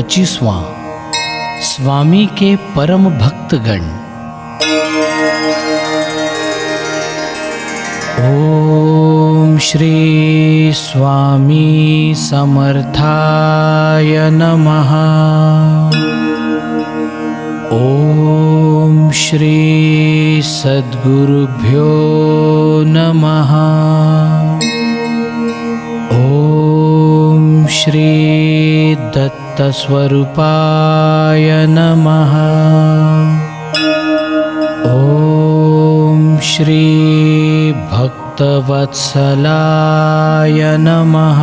25वां स्वामी के परम भक्तगण। ओम श्री स्वामी समर्थाय नमः। ओम श्री सद्गुरुभ्यो नमः। ओम श्री दत्तस्वरूपाय नमः। ओम श्री भक्तवत्सलाय नमः।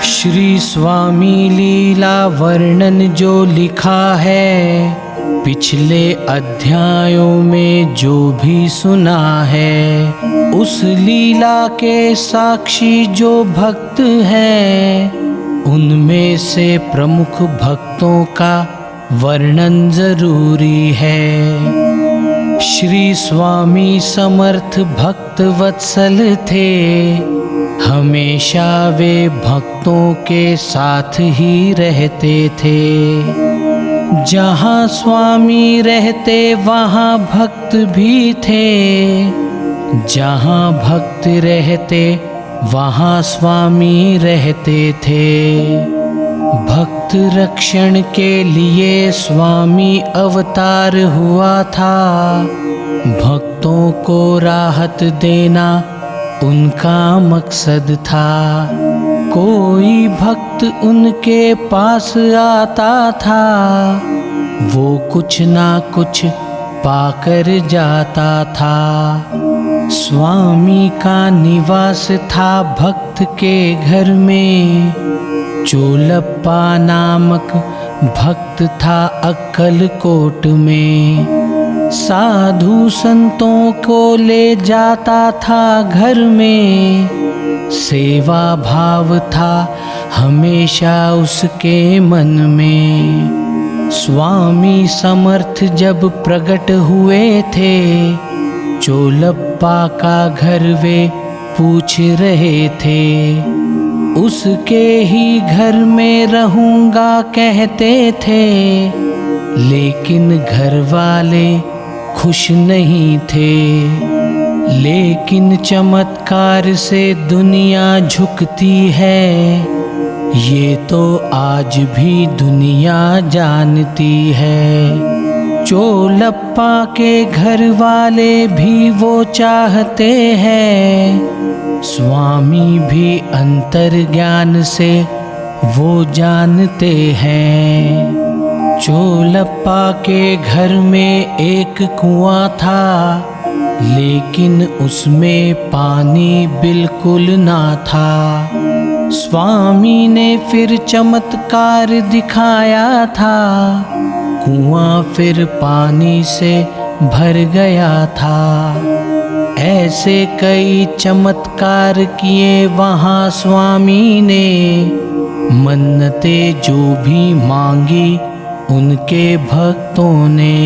श्री स्वामी लीला वर्णन जो लिखा है, पिछले अध्यायों में जो भी सुना है, उस लीला के साक्षी जो भक्त हैं, उनमें से प्रमुख भक्तों का वर्णन जरूरी है। श्री स्वामी समर्थ भक्त वत्सल थे। हमेशा वे भक्तों के साथ ही रहते थे। जहाँ स्वामी रहते वहाँ भक्त भी थे। जहाँ भक्त रहते वहाँ स्वामी रहते थे। भक्त रक्षण के लिए स्वामी अवतार हुआ था। भक्तों को राहत देना उनका मकसद था। कोई भक्त उनके पास आता था, वो कुछ ना कुछ पाकर जाता था। स्वामी का निवास था भक्त के घर में। चोलप्पा नामक भक्त था अक्कलकोट में। साधु संतों को ले जाता था घर में। सेवा भाव था हमेशा उसके मन में। स्वामी समर्थ जब प्रकट हुए थे, चोलप्पा का घर वे पूछ रहे थे। उसके ही घर में रहूंगा कहते थे, लेकिन घर वाले खुश नहीं थे। लेकिन चमत्कार से दुनिया झुकती है, ये तो आज भी दुनिया जानती है। चोलप्पा के घर वाले भी वो चाहते हैं। स्वामी भी अंतर्ज्ञान से वो जानते हैं। चोलप्पा के घर में एक कुआं था, लेकिन उसमें पानी बिल्कुल ना था। स्वामी ने फिर चमत्कार दिखाया था। कुआं फिर पानी से भर गया था। ऐसे कई चमत्कार किए वहाँ स्वामी ने। मन्नतें जो भी मांगी उनके भक्तों ने।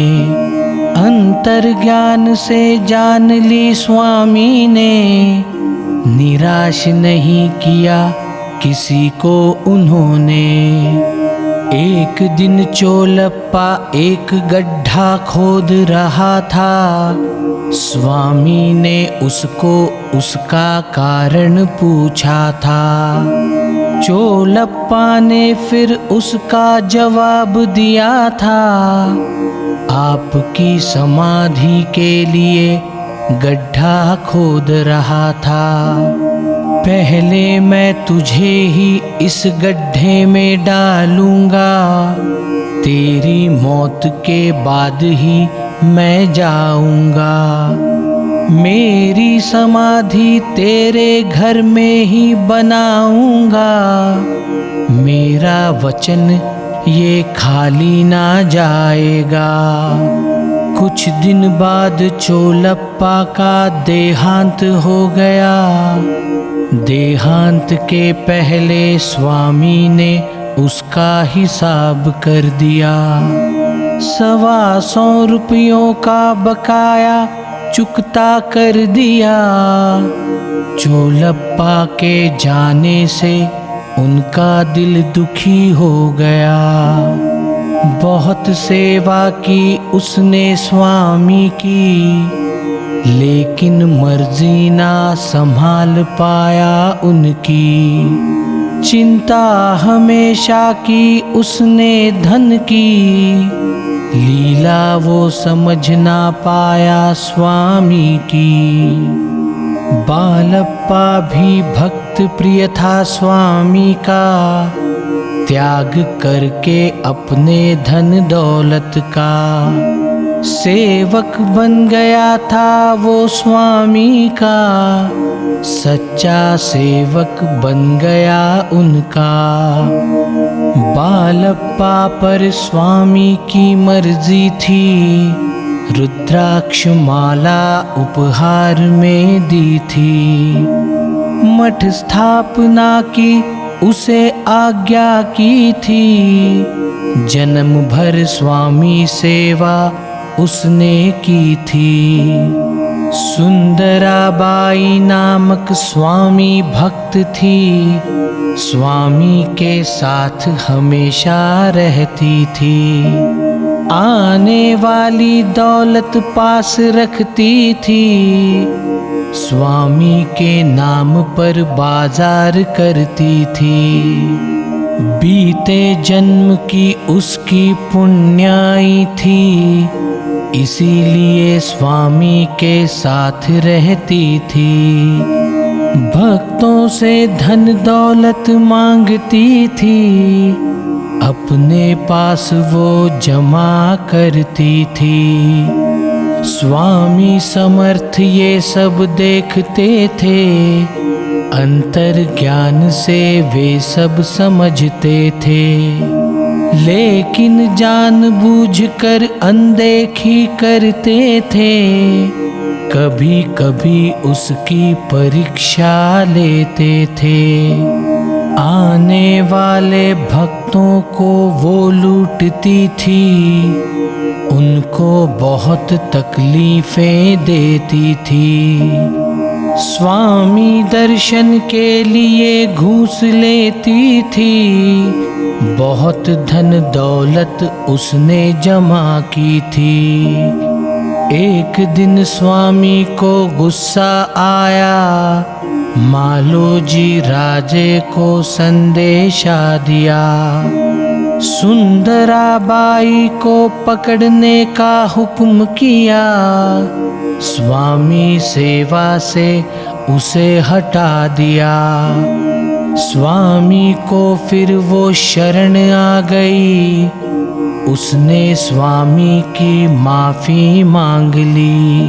अंतर्ज्ञान से जान ली स्वामी ने। निराश नहीं किया किसी को उन्होंने। एक दिन चोलप्पा एक गड्ढा खोद रहा था। स्वामी ने उसको उसका कारण पूछा था। चोलप्पा ने फिर उसका जवाब दिया था। आपकी समाधि के लिए गड्ढा खोद रहा था। पहले मैं तुझे ही इस गड्ढे में डालूंगा। तेरी मौत के बाद ही मैं जाऊंगा। मेरी समाधि तेरे घर में ही बनाऊंगा। मेरा वचन ये खाली ना जाएगा। कुछ दिन बाद चोलप्पा का देहांत हो गया। देहांत के पहले स्वामी ने उसका हिसाब कर दिया। 125 रुपयों का बकाया चुकता कर दिया। चोलप्पा के जाने से उनका दिल दुखी हो गया। बहुत सेवा की उसने स्वामी की, लेकिन मर्जी ना संभाल पाया उनकी। चिंता हमेशा की उसने धन की, लीला वो समझ ना पाया स्वामी की। बालप्पा भी भक्त प्रिय था स्वामी का, त्याग करके अपने धन दौलत का। सेवक बन गया था वो स्वामी का, सच्चा सेवक बन गया उनका। बालप्पा पर स्वामी की मर्जी थी, रुद्राक्ष माला उपहार में दी थी। मठ स्थापना की उसे आज्ञा की थी, जन्म भर स्वामी सेवा उसने की थी। सुंदराबाई नामक स्वामी भक्त थी, स्वामी के साथ हमेशा रहती थी। आने वाली दौलत पास रखती थी, स्वामी के नाम पर बाजार करती थी। बीते जन्म की उसकी पुण्याई थी, इसीलिए स्वामी के साथ रहती थी। भक्तों से धन दौलत मांगती थी, अपने पास वो जमा करती थी। स्वामी समर्थ ये सब देखते थे, अंतर ज्ञान से वे सब समझते थे। लेकिन जानबूझकर अनदेखी करते थे, कभी कभी उसकी परीक्षा लेते थे। आने वाले भक्तों को वो लूटती थी, उनको बहुत तकलीफें देती थी। स्वामी दर्शन के लिए घूस लेती थी, बहुत धन दौलत उसने जमा की थी। एक दिन स्वामी को गुस्सा आया, मालोजी राजे को संदेशा दिया। सुंदराबाई को पकड़ने का हुक्म किया, स्वामी सेवा से उसे हटा दिया। स्वामी को फिर वो शरण आ गई, उसने स्वामी की माफी मांग ली।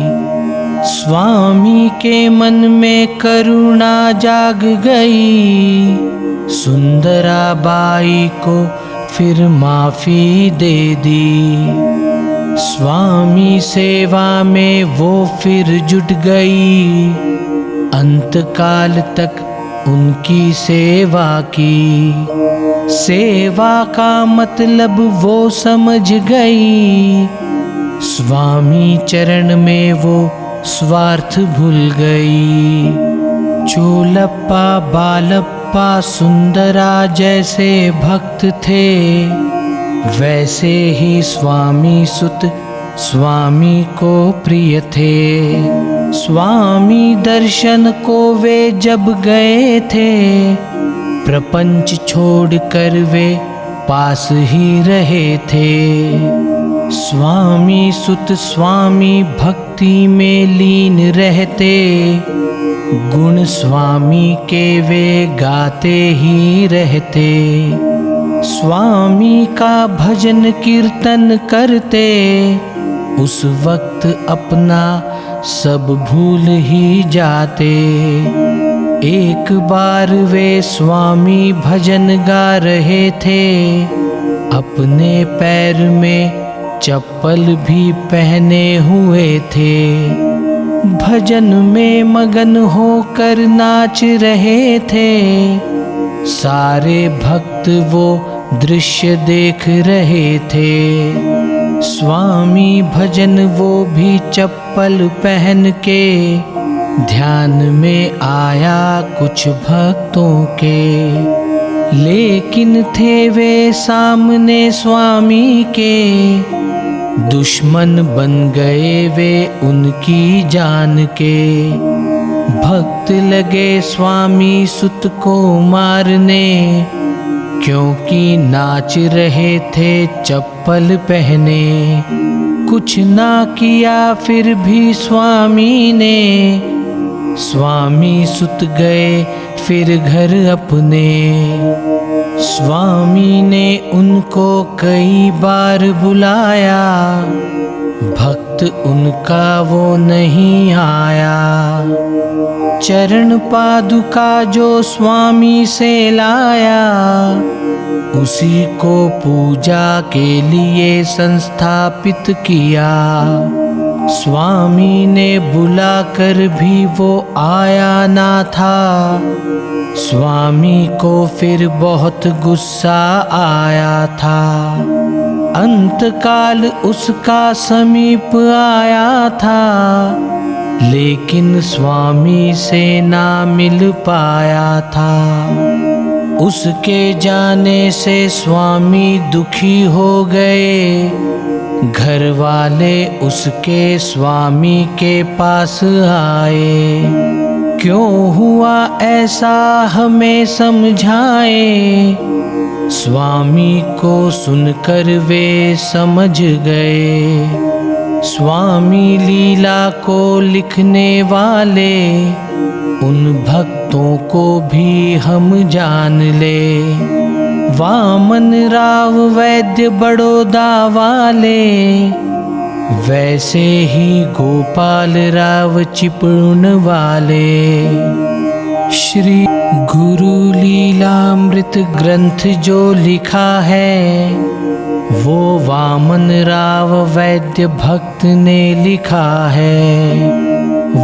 स्वामी के मन में करुणा जाग गई, सुंदराबाई को फिर माफी दे दी। स्वामी सेवा में वो फिर जुट गई, अंतकाल तक उनकी सेवा की। सेवा का मतलब वो समझ गई, स्वामी चरण में वो स्वार्थ भूल गई। चोलप्पा बालप्पा सुंदरा जैसे भक्त थे, वैसे ही स्वामी सुत स्वामी को प्रिय थे। स्वामी दर्शन को वे जब गए थे, प्रपंच छोड़कर वे पास ही रहे थे। स्वामी सुत स्वामी भक्ति में लीन रहते, गुण स्वामी के वे गाते ही रहते। स्वामी का भजन कीर्तन करते, उस वक्त अपना सब भूल ही जाते। एक बार वे स्वामी भजन गा रहे थे, अपने पैर में चप्पल भी पहने हुए थे। भजन में मगन होकर नाच रहे थे, सारे भक्त वो दृश्य देख रहे थे। स्वामी भजन वो भी चप्पल पहन के, ध्यान में आया कुछ भक्तों के। लेकिन थे वे सामने स्वामी के, दुश्मन बन गए वे उनकी जान के। भक्त लगे स्वामी सुत को मारने, क्योंकि नाच रहे थे चप्पल पहने। कुछ ना किया फिर भी स्वामी ने, स्वामी सुत गए फिर घर अपने। स्वामी ने उनको कई बार बुलाया, भक्त उनका वो नहीं आया। चरण पादुका जो स्वामी से लाया, उसी को पूजा के लिए संस्थापित किया। स्वामी ने बुलाकर भी वो आया ना था, स्वामी को फिर बहुत गुस्सा आया था। अंतकाल उसका समीप आया था, लेकिन स्वामी से ना मिल पाया था। उसके जाने से स्वामी दुखी हो गए, घर वाले उसके स्वामी के पास आए। क्यों हुआ ऐसा हमें समझाए, स्वामी को सुनकर वे समझ गए। स्वामी लीला को लिखने वाले, उन भक्तों को भी हम जान ले। वामन राव वैद्य बड़ौदा वाले, वैसे ही गोपाल राव चिपळूण वाले। श्री गुरु लीलामृत ग्रंथ जो लिखा है, वो वामन राव वैद्य भक्त ने लिखा है।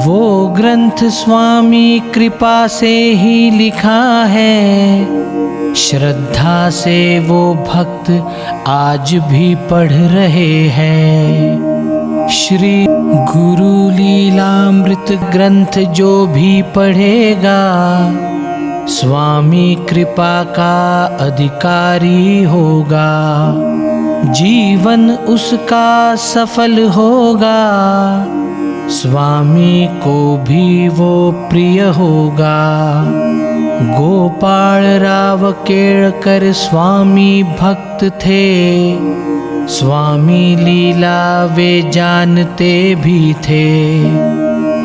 वो ग्रंथ स्वामी कृपा से ही लिखा है, श्रद्धा से वो भक्त आज भी पढ़ रहे हैं। श्री गुरु लीलामृत ग्रंथ जो भी पढ़ेगा, स्वामी कृपा का अधिकारी होगा। जीवन उसका सफल होगा, स्वामी को भी वो प्रिय होगा। गोपाल राव केळकर स्वामी भक्त थे, स्वामी लीला वे जानते भी थे।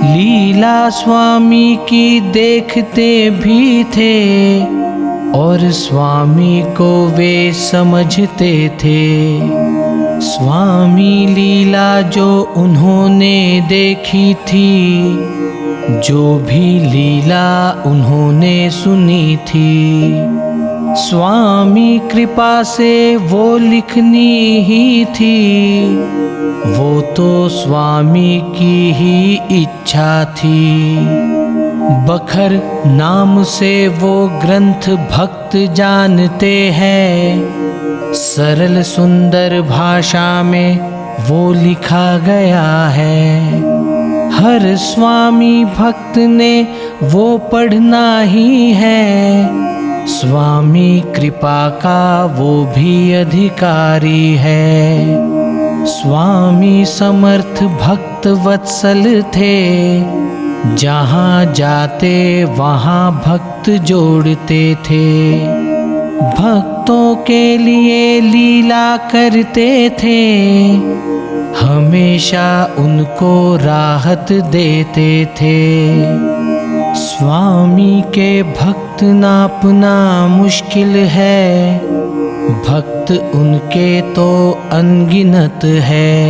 लीला स्वामी की देखते भी थे, और स्वामी को वे समझते थे। स्वामी लीला जो उन्होंने देखी थी, जो भी लीला उन्होंने सुनी थी, स्वामी कृपा से वो लिखनी ही थी। वो तो स्वामी की ही इच्छा थी। बखर नाम से वो ग्रंथ भक्त जानते हैं, सरल सुंदर भाषा में वो लिखा गया है। हर स्वामी भक्त ने वो पढ़ना ही है, स्वामी कृपा का वो भी अधिकारी है। स्वामी समर्थ भक्त वत्सल थे, जहाँ जाते वहाँ भक्त जोड़ते थे। भक्तों के लिए लीला करते थे, हमेशा उनको राहत देते थे। स्वामी के भक्त नापना मुश्किल है, भक्त उनके तो अनगिनत है।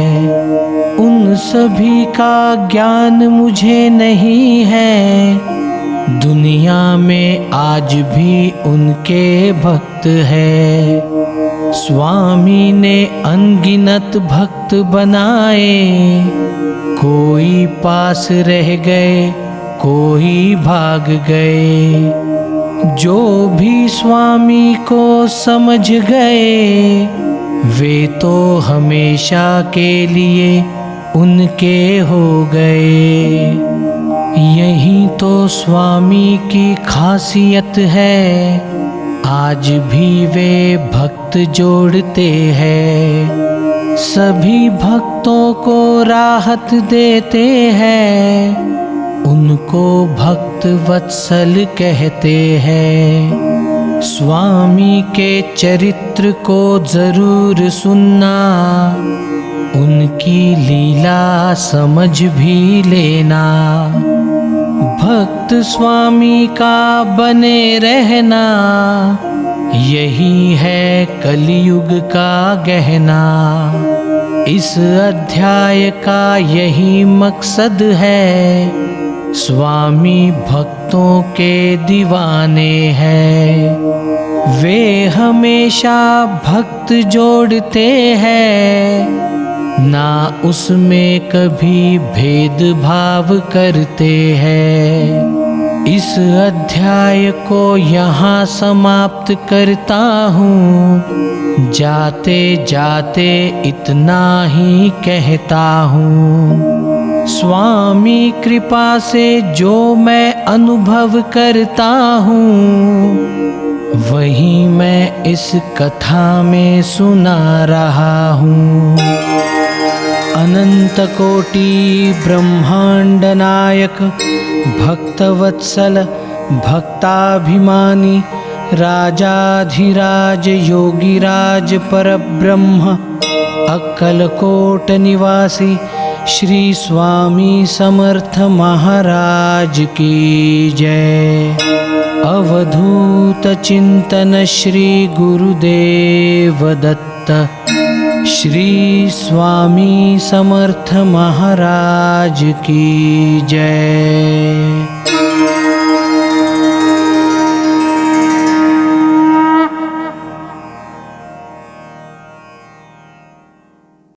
उन सभी का ज्ञान मुझे नहीं है, दुनिया में आज भी उनके भक्त है। स्वामी ने अनगिनत भक्त बनाए, कोई पास रह गए, कोई भाग गए। जो भी स्वामी को समझ गए, वे तो हमेशा के लिए उनके हो गए। यही तो स्वामी की खासियत है, आज भी वे भक्त जोड़ते हैं, सभी भक्तों को राहत देते हैं, उनको भक्त वत्सल कहते हैं। स्वामी के चरित्र को जरूर सुनना, उनकी लीला समझ भी लेना। भक्त स्वामी का बने रहना, यही है कलयुग का गहना। इस अध्याय का यही मकसद है, स्वामी भक्तों के दीवाने हैं। वे हमेशा भक्त जोड़ते हैं, ना उसमें कभी भेदभाव करते हैं। इस अध्याय को यहाँ समाप्त करता हूँ, जाते जाते इतना ही कहता हूँ। स्वामी कृपा से जो मैं अनुभव करता हूँ, वही मैं इस कथा में सुना रहा हूँ। अनंत कोटि ब्रह्मांड नायक, भक्तवत्सल, भक्ताभिमानी, राजाधिराज योगीराज परब्रह्म, अक्कलकोट निवासी श्री स्वामी समर्थ महाराज की जय। अवधूत चिंतन श्री गुरुदेव दत्त, श्री स्वामी समर्थ महाराज की जय।